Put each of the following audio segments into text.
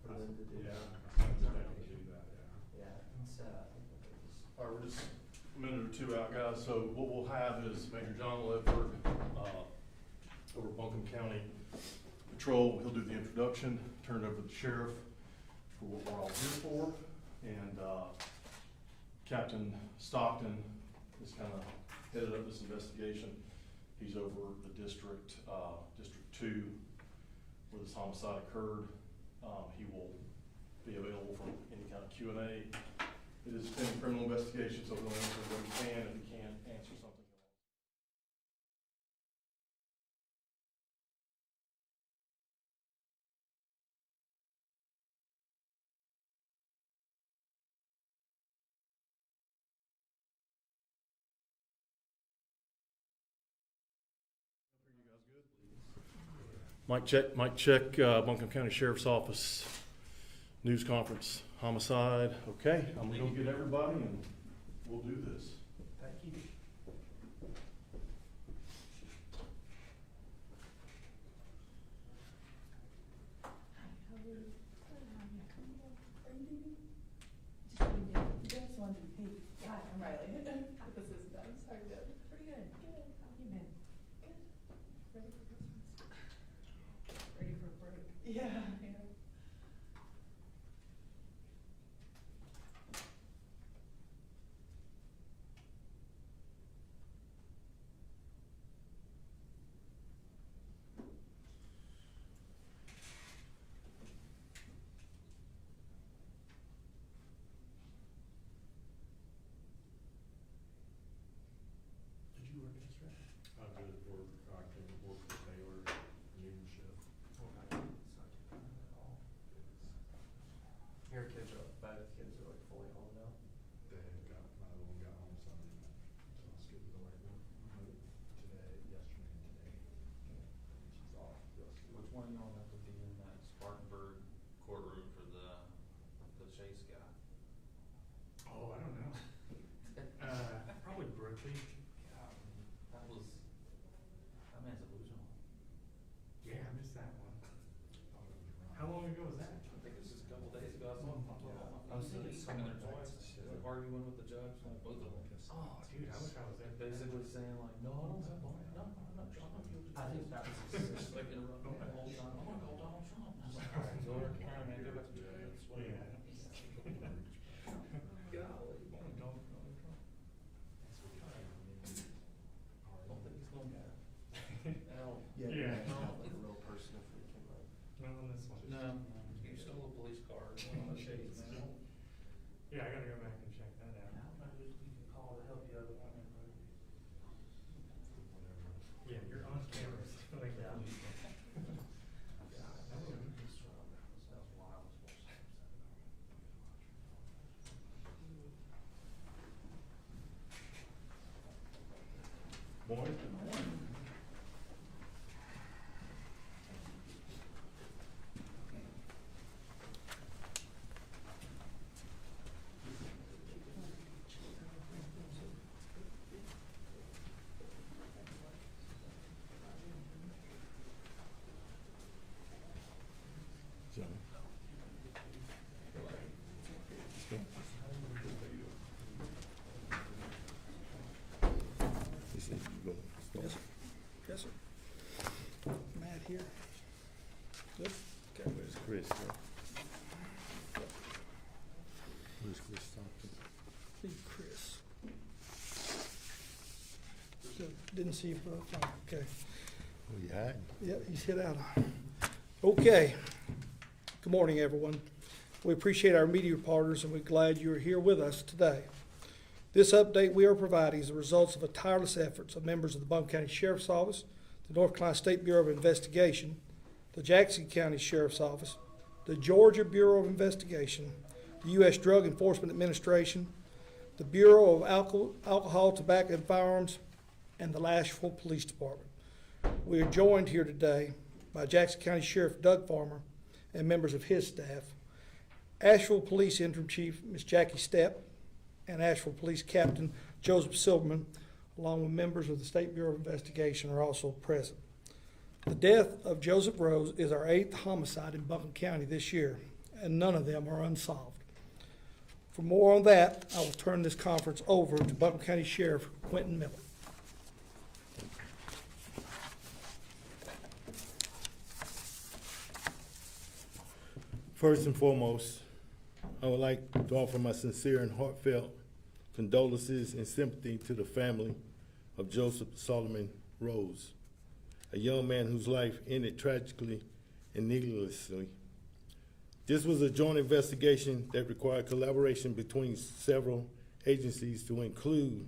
for them to do. Yeah, I was down to do that, yeah. Yeah, it's, All right, we're just a minute or two out, guys. So what we'll have is Major John Ledford, over Buncombe County Patrol. He'll do the introduction, turn it over to the sheriff for what we're all here for. And Captain Stockton is kind of headed up this investigation. He's over the District 2, where this homicide occurred. He will be available for any kind of Q&A. It is a criminal investigation, so he'll answer what he can. If he can't answer something, you guys good? Mic check, Buncombe County Sheriff's Office, news conference, homicide. Okay, I'm gonna go get everybody and we'll do this. thank you. Just wanted to be, hi, I'm Riley. This is Doug. How are you doing? Pretty good. Good. How you been? Good. Ready for Christmas? Ready for a break? Yeah. Did you work yesterday? I did work, I can work for Taylor, noon shift. Okay. It's not too bad at all. Your kids are, both kids are like fully home now? They got, my other one got home Sunday night, so I skipped the right one. Today, yesterday and today. She's off. Which one y'all have to be in that Spartanburg courtroom for the Chase guy? Oh, I don't know. Probably Brooklyn. That man's delusional. Yeah, I missed that one. How long ago was that? I think it was just a couple days ago, I saw him pop up. I was thinking He's someone there twice, like arguing with the judge, both of them. Oh, dude, I wish I was there. Basically saying like, no, I don't have one, no, I'm not guilty. I think that was Just like interrupting me the whole time, I wanna call Donald Trump. I was like, all right, go over, come on, man, go back to jail, it's whatever. Golly, you wanna go Donald Trump? I don't think he's gonna get it. Hell, Yeah. Yeah. Like a real person if we can like. Not on this one. no, you stole a police car, it's one of the Chase, man. Yeah, I gotta go back and check that out. I don't know who you can call to help you out with that. Yeah, you're on camera, so like that. Boyd? Yes, sir. Yes, sir. Matt here. Good. Okay. Where's Chris? Where's Chris Stockton? See Chris. So, didn't see you for a time. Okay. Where you hiding? Yep, he's hit out. Okay. Good morning, everyone. We appreciate our media partners and we're glad you're here with us today. This update we are providing is the results of a tireless efforts of members of the Buncombe County Sheriff's Office, the North Carolina State Bureau of Investigation, the Jackson County Sheriff's Office, the Georgia Bureau of Investigation, the U.S. Drug Enforcement Administration, the Bureau of Alcohol, Tobacco, and Firearms, and the Asheville Police Department. We are joined here today by Jackson County Sheriff Doug Farmer and members of his staff, Asheville Police Interim Chief Ms. Jackie Stepp, and Asheville Police Captain Joseph Silverman, along with members of the State Bureau of Investigation, are also present. The death of Joseph Rose is our 8th homicide in Buncombe County this year, and none of them are unsolved. For more on that, I will turn this conference over to Buncombe County Sheriff Quentin Miller. First and foremost, I would like to offer my sincere and heartfelt condolences and sympathy to the family of Joseph Solomon Rose, a young man whose life ended tragically and needlessly. This was a joint investigation that required collaboration between several agencies to include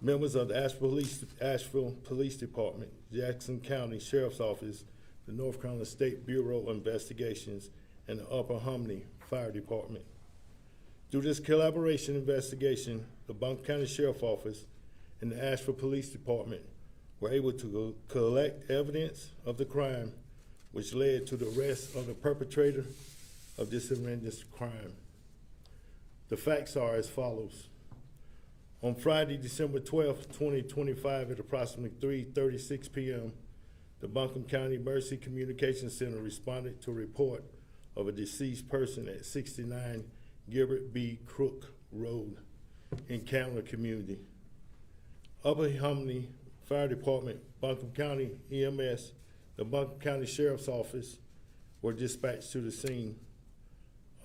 members of the Asheville Police Department, Jackson County Sheriff's Office, the North Carolina State Bureau of Investigations, and the Upper Hominy Fire Department. Through this collaboration investigation, the Buncombe County Sheriff's Office and the Asheville Police Department were able to collect evidence of the crime, which led to the arrest of the perpetrator of this horrendous crime. The facts are as follows. On Friday, December 12th, 2025, at approximately 3:36 p.m., the Buncombe County Emergency Communications Center responded to a report of a deceased person at 69 Gilbert B. Crook Road in Candler Community. Upper Hominy Fire Department, Buncombe County EMS, the Buncombe County Sheriff's Office were dispatched to the scene.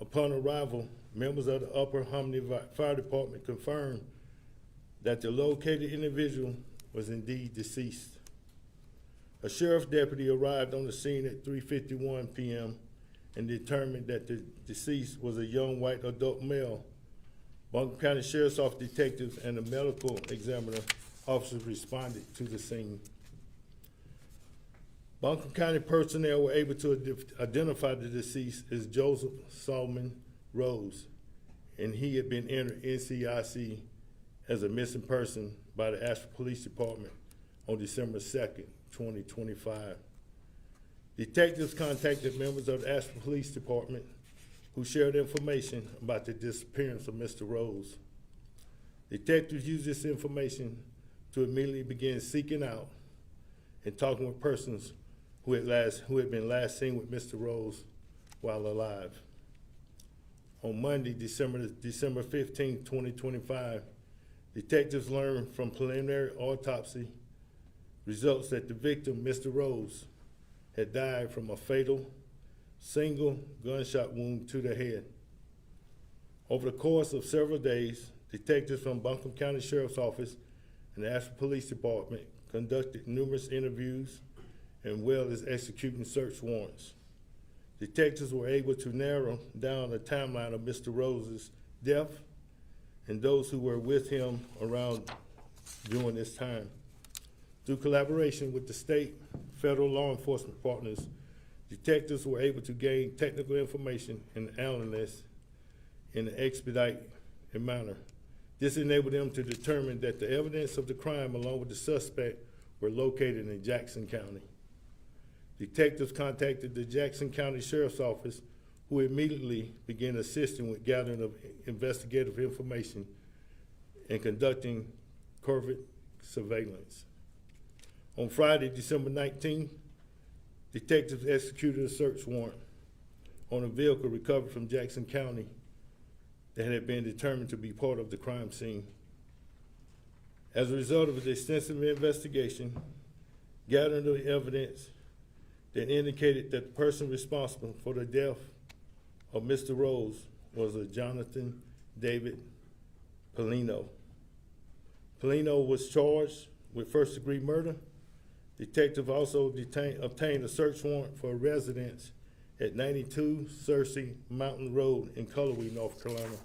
Upon arrival, members of the Upper Hominy Fire Department confirmed that the located individual was indeed deceased. A sheriff's deputy arrived on the scene at 3:51 p.m. and determined that the deceased was a young white adult male. Buncombe County Sheriff's Office detectives and the medical examiner officers responded to the scene. Buncombe County personnel were able to identify the deceased as Joseph Solomon Rose, and he had been entered NCIC as a missing person by the Asheville Police Department on December 2nd, 2025. Detectives contacted members of the Asheville Police Department who shared information about the disappearance of Mr. Rose. Detectives used this information to immediately begin seeking out and talking with persons who had been last seen with Mr. Rose while alive. On Monday, December 15, 2025, detectives learned from preliminary autopsy results that the victim, Mr. Rose, had died from a fatal single gunshot wound to the head. Over the course of several days, detectives from Buncombe County Sheriff's Office and the Asheville Police Department conducted numerous interviews as well as executing search warrants. Detectives were able to narrow down the timeline of Mr. Rose's death and those who were with him around during this time. Through collaboration with the state, federal law enforcement partners, detectives were able to gain technical information and analyze in an expedited manner. This enabled them to determine that the evidence of the crime along with the suspect were located in Jackson County. Detectives contacted the Jackson County Sheriff's Office, who immediately began assisting with gathering of investigative information and conducting covert surveillance. On Friday, December 19th, detectives executed a search warrant on a vehicle recovered from Jackson County that had been determined to be part of the crime scene. As a result of the extensive investigation, gathering of evidence that indicated that the person responsible for the death of Mr. Rose was a Jonathan David Polino. Polino was charged with first-degree murder. Detectives also obtained a search warrant for a residence at 92 Searcy Mountain Road in Cullowhee, North Carolina.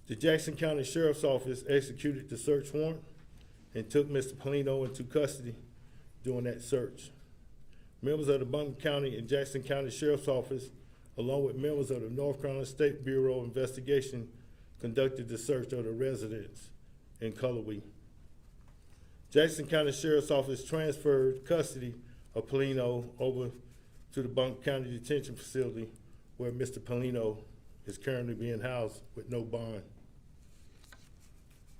The Jackson County Sheriff's Office executed the search warrant and took Mr. Polino into custody during that search. Members of the Buncombe County and Jackson County Sheriff's Office, along with members of the North Carolina State Bureau of Investigation, conducted the search of the residence in Cullowhee. Jackson County Sheriff's Office transferred custody of Polino over to the Buncombe County Detention Facility, where Mr. Polino is currently being housed with no bond.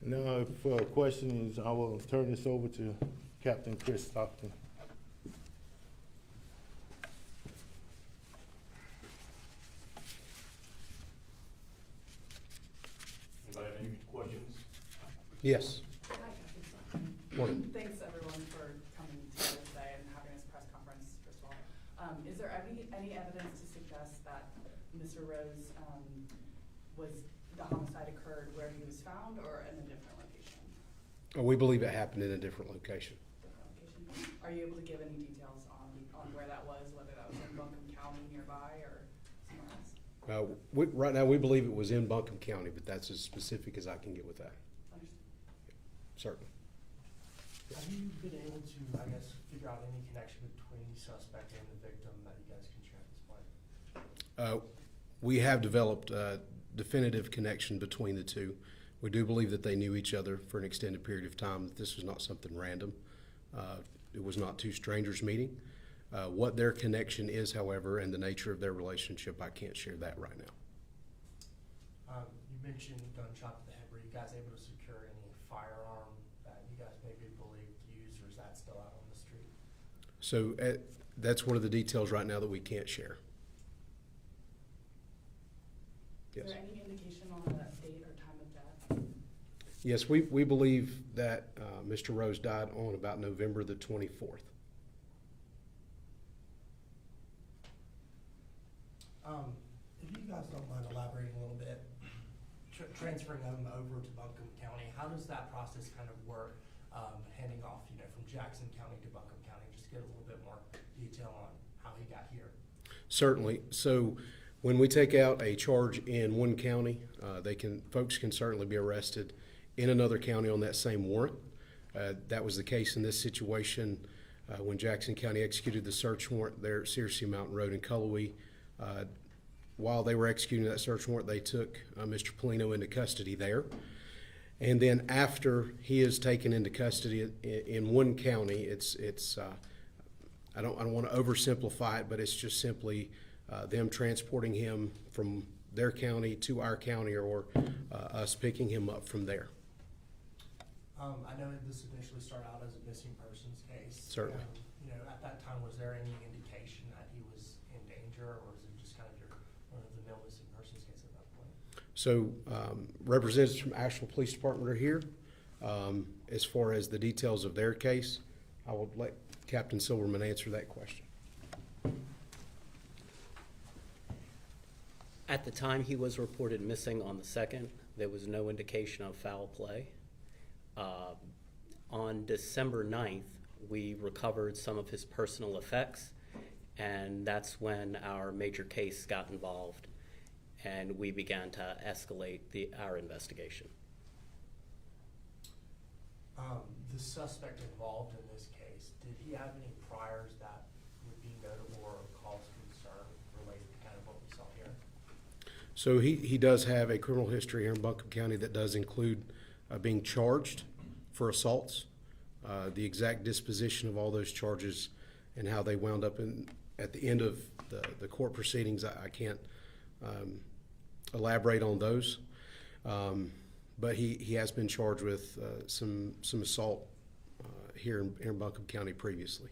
Now, for questions, I will turn this over to Captain Chris Stockton. Yes. Hi, Captain. Morning. Thanks everyone for coming together today and having this press conference, first of all. Is there any evidence to suggest that Mr. Rose, the homicide occurred where he was found or in a different location? We believe it happened in a different location. Different location? Are you able to give any details on where that was, whether that was in Buncombe County nearby or somewhere else? Right now, we believe it was in Buncombe County, but that's as specific as I can get with that. Understood. Certainly. Have you been able to, I guess, figure out any connection between the suspect and the victim that you guys can share at this point? We have developed a definitive connection between the two. We do believe that they knew each other for an extended period of time, that this was not something random. It was not two strangers meeting. What their connection is, however, and the nature of their relationship, I can't share that right now. You mentioned gunshot to the head. Were you guys able to secure any firearm that you guys maybe believed used, or is that still out on the street? So that's one of the details right now that we can't share. Yes. Is there any indication on the date or time of death? Yes, we believe that Mr. Rose died on about November the 24th. If you guys don't mind elaborating a little bit, transferring them over to Buncombe County, how does that process kind of work, handing off, from Jackson County to Buncombe County? Just get a little bit more detail on how he got here. Certainly. So when we take out a charge in one county, folks can certainly be arrested in another county on that same warrant. That was the case in this situation when Jackson County executed the search warrant there at Searcy Mountain Road in Cullowhee. While they were executing that search warrant, they took Mr. Polino into custody there. And then after he is taken into custody in one county, I don't want to oversimplify it, but it's just simply them transporting him from their county to our county, or us picking him up from there. I know this initially started out as a missing persons case. Certainly. At that time, was there any indication that he was in danger, or was it just kind of your run-of-the-mill missing persons case at that point? So representatives from Asheville Police Department are here. As far as the details of their case, I will let Captain Silverman answer that question. At the time he was reported missing on the 2nd, there was no indication of foul play. On December 9th, we recovered some of his personal effects, and that's when our major case got involved, and we began to escalate our investigation. The suspect involved in this case, did he have any priors that would be notable or cause concern related to kind of what we saw here? So he does have a criminal history here in Buncombe County that does include being charged for assaults. The exact disposition of all those charges and how they wound up at the end of the court proceedings, I can't elaborate on those. But he has been charged with some assault here in Buncombe County previously.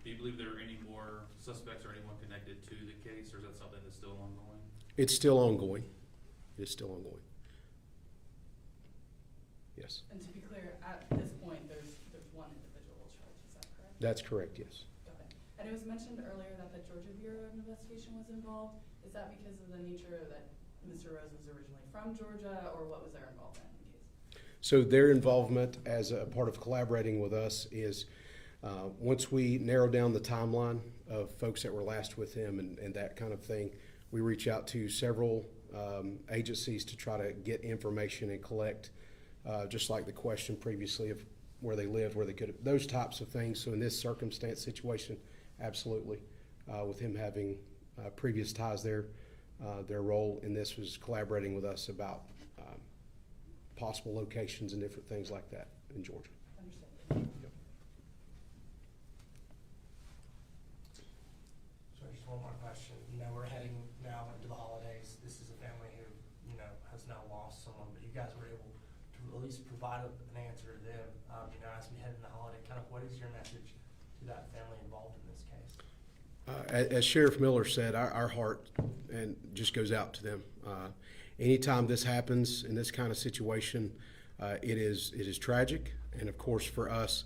Do you believe there are any more suspects or anyone connected to the case, or is that something that's still ongoing? It's still ongoing. It's still ongoing. Yes. And to be clear, at this point, there's one individual charge, is that correct? That's correct, yes. Got it. And it was mentioned earlier that the Georgia Bureau of Investigation was involved. Is that because of the nature that Mr. Rose was originally from Georgia, or what was their involvement in the case? So their involvement as a part of collaborating with us is once we narrow down the timeline of folks that were last with him and that kind of thing, we reach out to several agencies to try to get information and collect, just like the question previously of where they lived, where they could, those types of things. So in this circumstance situation, absolutely. With him having previous ties there, their role in this was collaborating with us about possible locations and different things like that in Georgia. Understood. Yep. So just one more question. We're heading now into the holidays. This is a family who, has now lost someone, but you guys were able to at least provide an answer to them. As we head into the holiday, kind of what is your message to that family involved in this case? As Sheriff Miller said, our heart and just goes out to them. anytime this happens in this kind of situation, it is tragic. And of course, for us,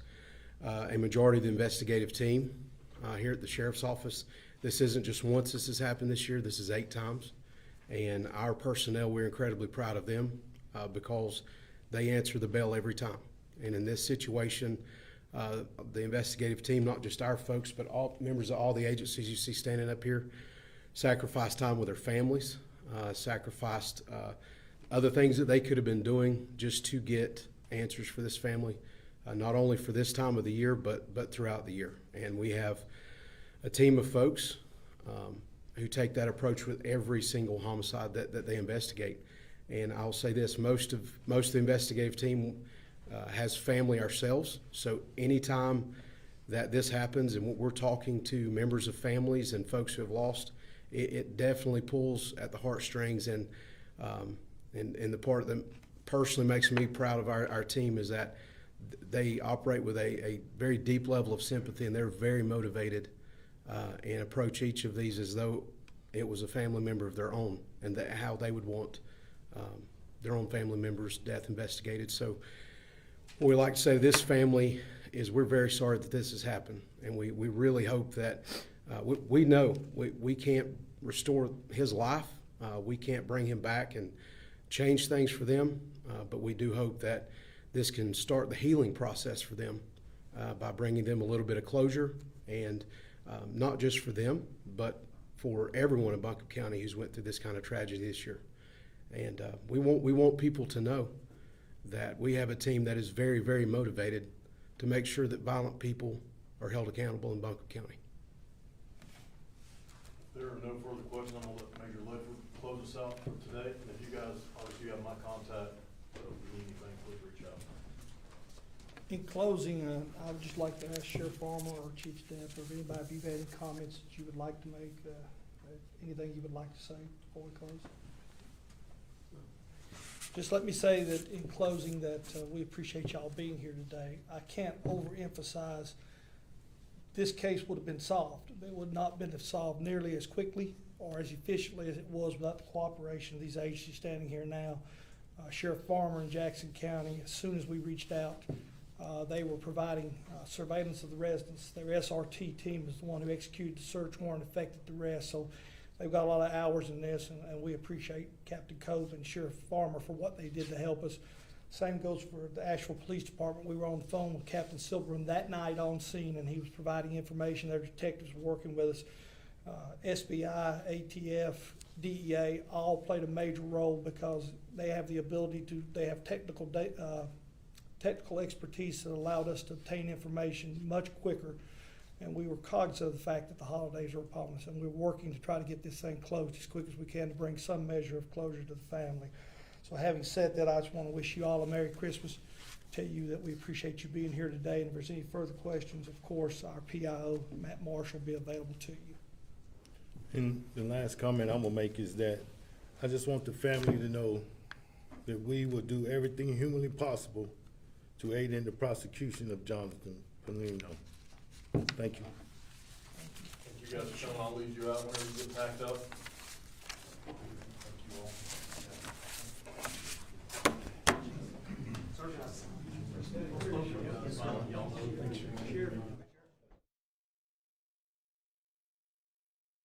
a majority of the investigative team here at the Sheriff's Office, this isn't just once this has happened this year, this is 8 times. And our personnel, we're incredibly proud of them because they answer the bell every time. And in this situation, the investigative team, not just our folks, but all members of all the agencies you see standing up here, sacrificed time with their families, sacrificed other things that they could have been doing just to get answers for this family, not only for this time of the year, but throughout the year. And we have a team of folks who take that approach with every single homicide that they investigate. And I'll say this, most of the investigative team has family ourselves. So anytime that this happens and we're talking to members of families and folks who have lost, it definitely pulls at the heartstrings. And the part that personally makes me proud of our team is that they operate with a very deep level of sympathy, and they're very motivated and approach each of these as though it was a family member of their own, and how they would want their own family member's death investigated. So what we like to say to this family is we're very sorry that this has happened, and we really hope that we know we can't restore his life. We can't bring him back and change things for them, but we do hope that this can start the healing process for them by bringing them a little bit of closure, and not just for them, but for everyone in Buncombe County who's went through this kind of tragedy this year. And we want people to know that we have a team that is very, very motivated to make sure that violent people are held accountable in Buncombe County. If there are no further questions, I'm gonna let Major Ledford close us out for today. And if you guys, obviously you have my contact, so if you need anything, please reach out. In closing, I would just like to ask Sheriff Farmer or Chief Staff, or if anybody, if you've had any comments that you would like to make, anything you would like to say before we close? Just let me say that in closing that we appreciate y'all being here today. I can't overemphasize, this case would have been solved. It would not have been solved nearly as quickly or as efficiently as it was without the cooperation of these agencies standing here now. Sheriff Farmer in Jackson County, as soon as we reached out, they were providing surveillance of the residents. Their SRT team is the one who executed the search warrant, effected the arrest. So they've got a lot of hours in this, and we appreciate Captain Cope and Sheriff Farmer for what they did to help us. Same goes for the Asheville Police Department. We were on the phone with Captain Silverman that night on scene, and he was providing information. Their detectives were working with us. SBI, ATF, DEA all played a major role because they have the ability to, they have technical expertise that allowed us to obtain information much quicker. And we were cognizant of the fact that the holidays are upon us, and we're working to try to get this thing closed as quick as we can to bring some measure of closure to the family. So having said that, I just want to wish you all a Merry Christmas, tell you that we appreciate you being here today, and if there's any further questions, of course, our PIO, Matt Marshall, will be available to you. And the last comment I'm gonna make is that I just want the family to know that we will do everything humanly possible to aid in the prosecution of Jonathan Polino. Thank you. Thank you guys for coming. I'll leave you out whenever you get packed up. Thank you all. Cheers.